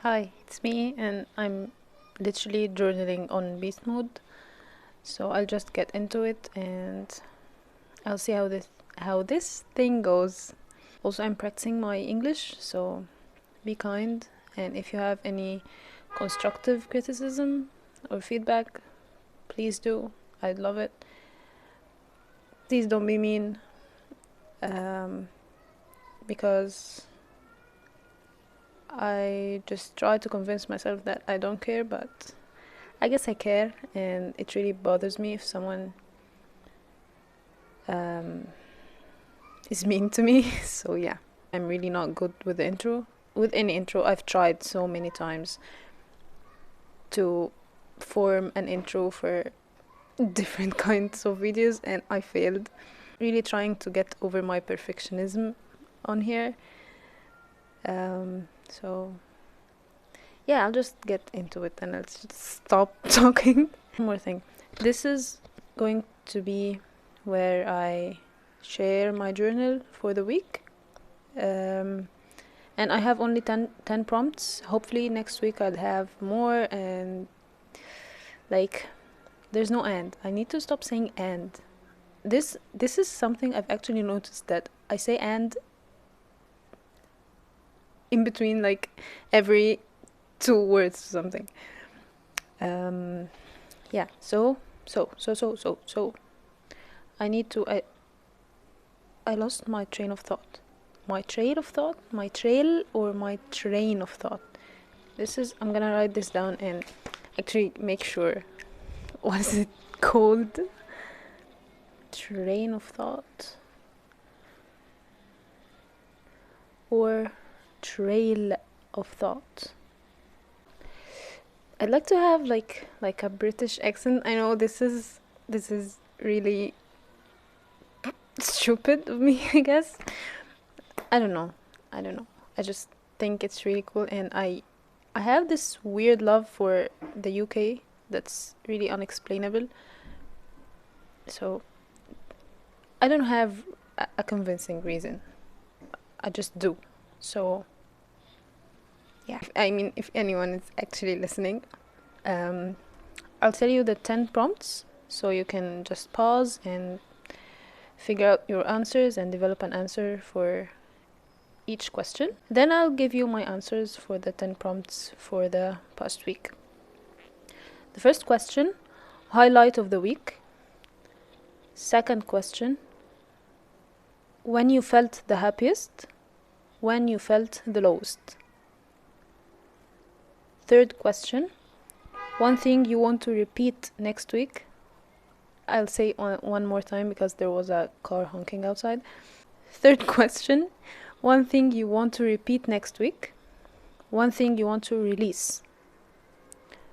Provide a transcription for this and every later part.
Hi, it's me, and I'm literally journaling on beast mode. So I'll just get into it, and I'll see how this thing goes. Also, I'm practicing my English, so be kind. And if you have any constructive criticism or feedback, please do. I'd love it. Please don't be mean, um, because I just try to convince myself that I don't care, but I guess I care, and it really bothers me if someone um, is mean to me. So yeah, I'm really not good with the intro. With any intro, I've tried so many times to form an intro for different kinds of videos, and I failed. Really trying to get over my perfectionism on here. So yeah, I'll just get into it and let's just stop talking. One more thing. This is going to be where I share my journal for the week. And I have only 10 prompts. Hopefully next week I'll have more, and like there's no and. I need to stop saying and. This is something I've actually noticed, that I say and in between like every two words or something. Yeah, so I need to I lost my train of thought. My trail of thought? My trail or my train of thought? I'm gonna write this down and actually make sure. What is it called? Train of thought? Or trail of thought? I'd like to have like a British accent. I know this is really stupid of me, I guess. I don't know. I just think it's really cool, and I have this weird love for the UK that's really unexplainable. So I don't have a convincing reason. I just do. So yeah, I mean, if anyone is actually listening, I'll tell you the 10 prompts so you can just pause and figure out your answers and develop an answer for each question. Then I'll give you my answers for the 10 prompts for the past week. The first question, highlight of the week. Second question, when you felt the happiest, when you felt the lowest. Third question, one thing you want to repeat next week. I'll say one more time because there was a car honking outside. Third question, one thing you want to repeat next week. One thing you want to release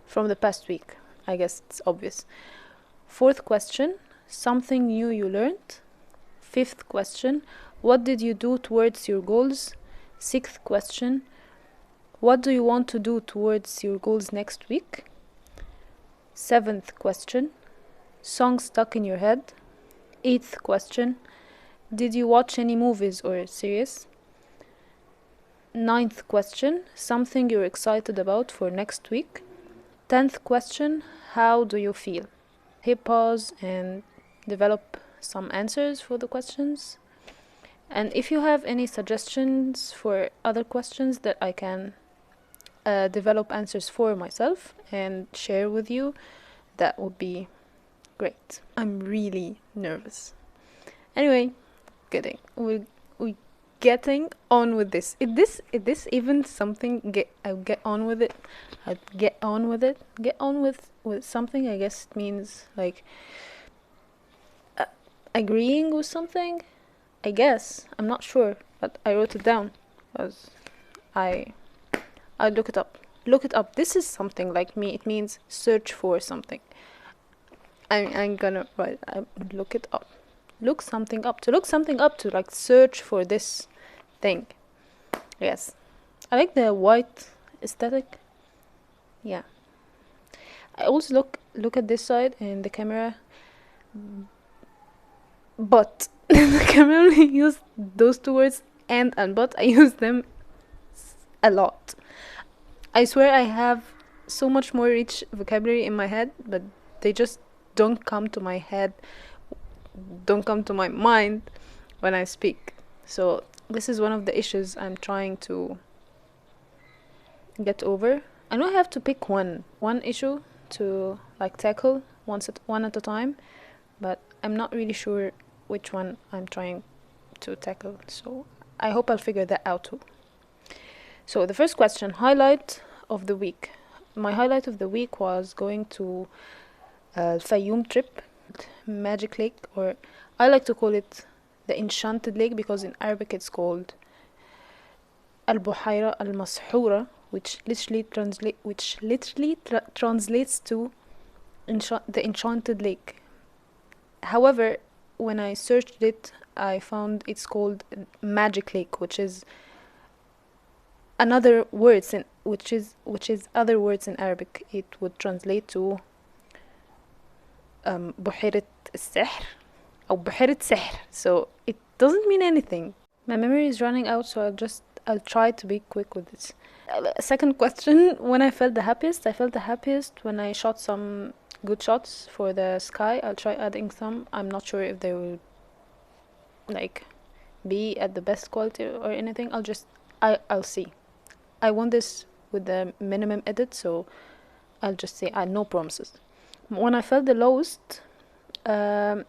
from the past week. I guess it's obvious. Fourth question, something new you learned. Fifth question, what did you do towards your goals? Sixth question, what do you want to do towards your goals next week? Seventh question, song stuck in your head. Eighth question, did you watch any movies or series? Ninth question, something you're excited about for next week. 10th question, how do you feel? Hit pause and develop some answers for the questions. And if you have any suggestions for other questions that I can develop answers for myself and share with you, that would be great. I'm really nervous. Anyway, we're getting on with this. Is this even something? I'll get on with it. I'll get on with it. Get on with something. I guess it means like agreeing with something. I guess I'm not sure, but I wrote it down because I look it up. Look it up. This is something like me. It means search for something. I'm gonna write. Look it up. Look something up. To look something up, to like search for this thing. Yes, I like the white aesthetic. Yeah, I also look at this side in the camera, but the camera only used those two words, and but I use them a lot. I swear I have so much more rich vocabulary in my head, but they just don't come to my head, don't come to my mind when I speak. So this is one of the issues I'm trying to get over. I know I have to pick one issue to like tackle one at a time, but I'm not really sure which one I'm trying to tackle. So I hope I'll figure that out too. So the first question, highlight of the week. My highlight of the week was going to Fayoum trip, Magic Lake, or I like to call it the Enchanted Lake because in Arabic it's called Al-Buhayra Al-Mashura, which literally translates to the Enchanted Lake. However, when I searched it, I found it's called Magic Lake, which is another words in which is other words in Arabic. It would translate to بحيرة السحر أو بحيرة سحر. So it doesn't mean anything. My memory is running out, so I'll try to be quick with this. Second question, when I felt the happiest when I shot some good shots for the sky. I'll try adding some. I'm not sure if they will like be at the best quality or anything. I'll see. I want this with the minimum edit, so I'll just say no promises. When I felt the lowest, okay,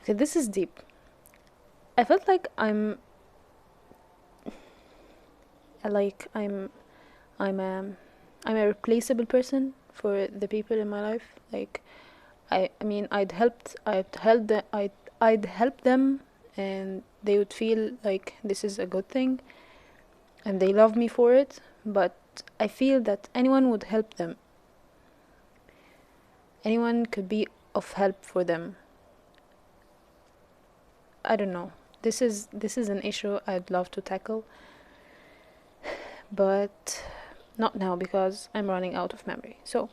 this is deep. I felt like I'm a replaceable person for the people in my life. Like I mean I'd help them and they would feel like this is a good thing and they love me for it, but I feel that anyone would help them. Anyone could be of help for them. I don't know. This is an issue I'd love to tackle, but not now because I'm running out of memory. So,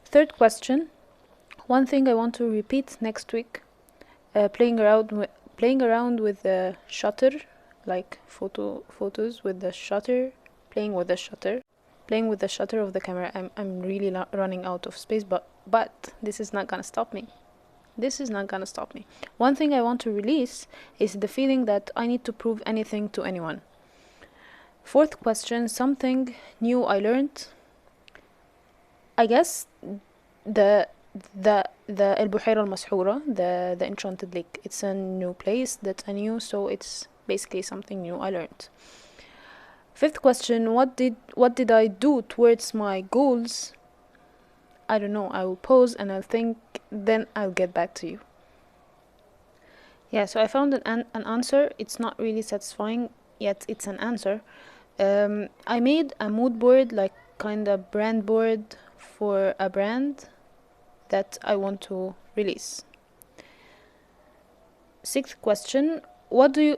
third question. One thing I want to repeat next week. Playing around with the shutter, like photos with the shutter, playing with the shutter of the camera. I'm really running out of space, but this is not gonna stop me. One thing I want to release is the feeling that I need to prove anything to anyone. Fourth question, something new I learned. I guess the Al-Buhayra Al-Mashura, the Enchanted Lake. It's a new place that I knew, so it's basically something new I learned. Fifth question, what did I do towards my goals? I don't know. I will pause and I'll think, then I'll get back to you. Yeah, so I found an answer. It's not really satisfying, yet it's an answer. I made a mood board, like kind of brand board for a brand that I want to release. Sixth question, what do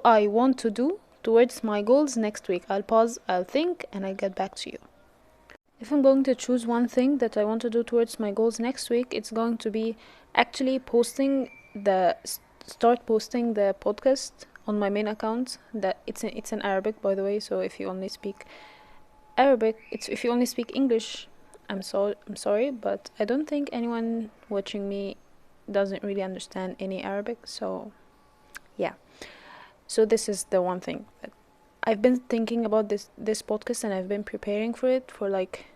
I want to do towards my goals next week? I'll pause, I'll think, and I'll get back to you. If I'm going to choose one thing that I want to do towards my goals next week, it's going to be actually start posting the podcast on my main account. That it's in Arabic, by the way, so if you only speak Arabic, if you only speak English, I'm sorry, but I don't think anyone watching me doesn't really understand any Arabic, so yeah. So this is the one thing that I've been thinking about this podcast, and I've been preparing for it for like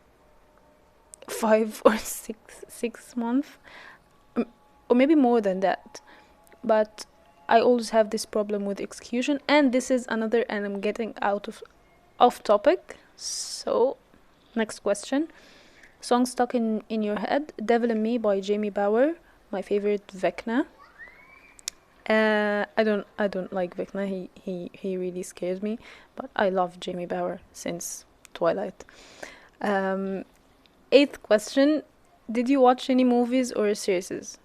5 or 6 months, or maybe more than that. But I always have this problem with execution, and this is another, and I'm getting off topic. So next question, song stuck in your head. Devil in Me by Jamie Bauer, my favorite Vecna. I don't like Vecna. He really scares me, but I love Jamie Bauer since Twilight. Eighth question, did you watch any movies or series?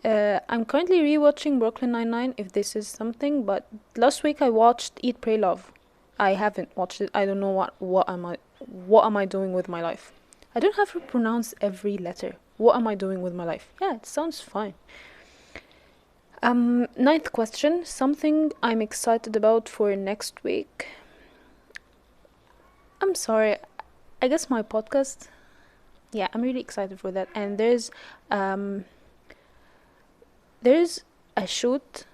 I'm currently rewatching Brooklyn Nine-Nine, if this is something, but last week I watched Eat, Pray, Love. I haven't watched it. I don't know what am I doing with my life. I don't have to pronounce every letter. What am I doing with my life? Yeah, it sounds fine. Ninth question, something I'm excited about for next week. I'm sorry, I guess my podcast, yeah, I'm really excited for that. And um there's a shoot,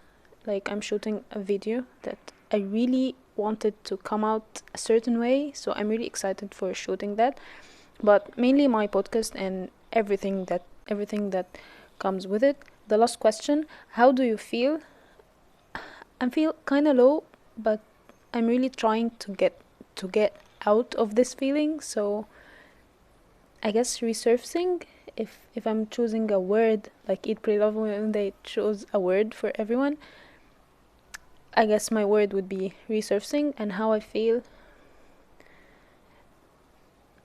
like I'm shooting a video that I really wanted to come out a certain way, so I'm really excited for shooting that. But mainly my podcast and everything that comes with it. The last question, how do you feel? I feel kind of low, but I'm really trying to get out of this feeling. So I guess resurfacing. If I'm choosing a word, like Eat Pray Love, when they chose a word for everyone, I guess my word would be resurfacing. And how I feel,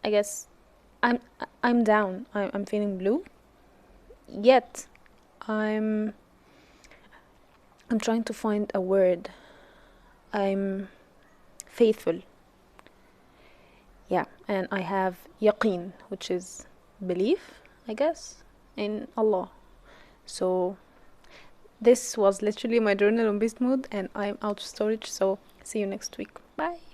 I guess I'm I'm down. I'm feeling blue. Yet I'm I'm trying to find a word. I'm faithful. Yeah, and I have yaqeen, which is belief, I guess, in Allah. So this was literally my journal on beast mode, and I'm out of storage. So see you next week. Bye.